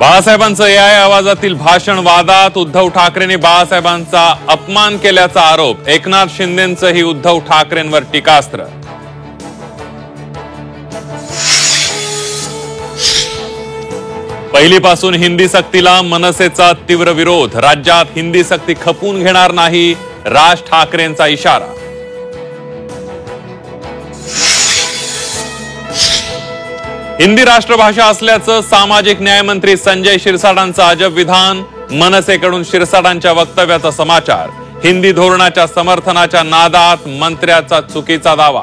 बाळासाहेबांचं एआय आवाजातील भाषण वादात, उद्धव ठाकरेंनी बाळासाहेबांचा अपमान केल्याचा आरोप, एकनाथ शिंदेंचंही उद्धव ठाकरेंवर टीकास्त्र. पहिलीपासून हिंदी सक्तीला मनसेचा तीव्र विरोध, राज्यात हिंदी सक्ती खपवून घेणार नाही, राज ठाकरेंचा इशारा. हिंदी राष्ट्रभाषा असल्याचं सामाजिक न्याय मंत्री संजय शिरसाटांचं अजब विधान, मनसेकडून शिरसाटांच्या वक्तव्याचा समाचार. हिंदी धोरणाच्या समर्थनाच्या नादात मंत्र्याचा चुकीचा दावा.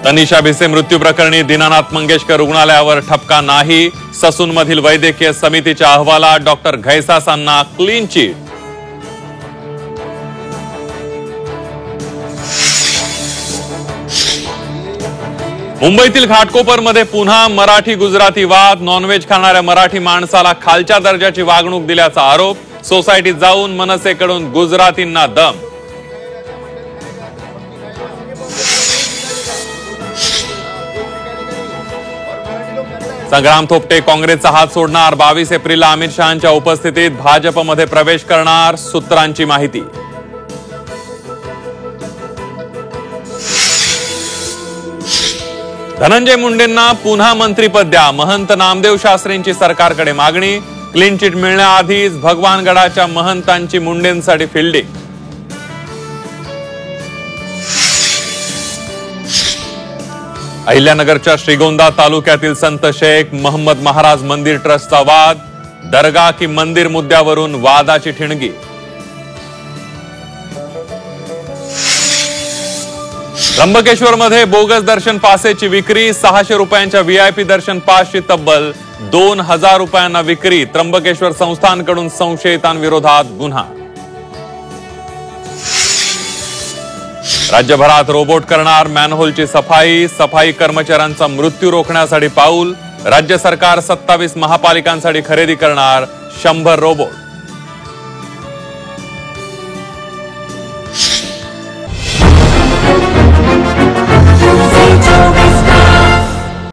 तनिषा भिसे मृत्यू प्रकरणी दीनानाथ मंगेशकर रुग्णालयावर ठपका नाही, ससूनमधील वैद्यकीय समितीच्या अहवालात डॉक्टर घैसासांना क्लीन चिट. मुंबईतील घाटकोपरमध्ये पुन्हा मराठी गुजराती वाद, नॉनव्हेज खाणाऱ्या मराठी माणसाला खालच्या दर्जाची वागणूक दिल्याचा आरोप, सोसायटीत जाऊन मनसेकडून गुजरातींना दम. संग्राम थोपटे काँग्रेसचा हात सोडणार, 22 एप्रिलला अमित शहांच्या उपस्थितीत भाजपमध्ये प्रवेश करणार, सूत्रांची माहिती. धनंजय मुंडेंना पुन्हा मंत्रीपद द्या, महंत नामदेव शास्त्रींची सरकारकडे मागणी. क्लीन चिट मिळण्याआधीच भगवानगडाच्या महंतांची मुंडेंसाठी फिल्डिंग. अहिल्यानगरच्या श्रीगोंदा तालुक्यातील संत शेख महम्मद महाराज मंदिर ट्रस्टचा वाद, दर्गा की मंदिर मुद्द्यावरून वादाची ठिणगी. त्र्यंबकेश्वरमध्ये बोगस दर्शन पासेची विक्री, 600 रुपयांच्या व्हीआयपी दर्शन पासची तब्बल 2000 रुपयांना विक्री, त्र्यंबकेश्वर संस्थानकडून संशयितांविरोधात गुन्हा. राज्यभरात रोबोट करणार मॅनहोलची सफाई, सफाई कर्मचाऱ्यांचा मृत्यू रोखण्यासाठी पाऊल, राज्य सरकार 27 महापालिकांसाठी खरेदी करणार 100 रोबोट.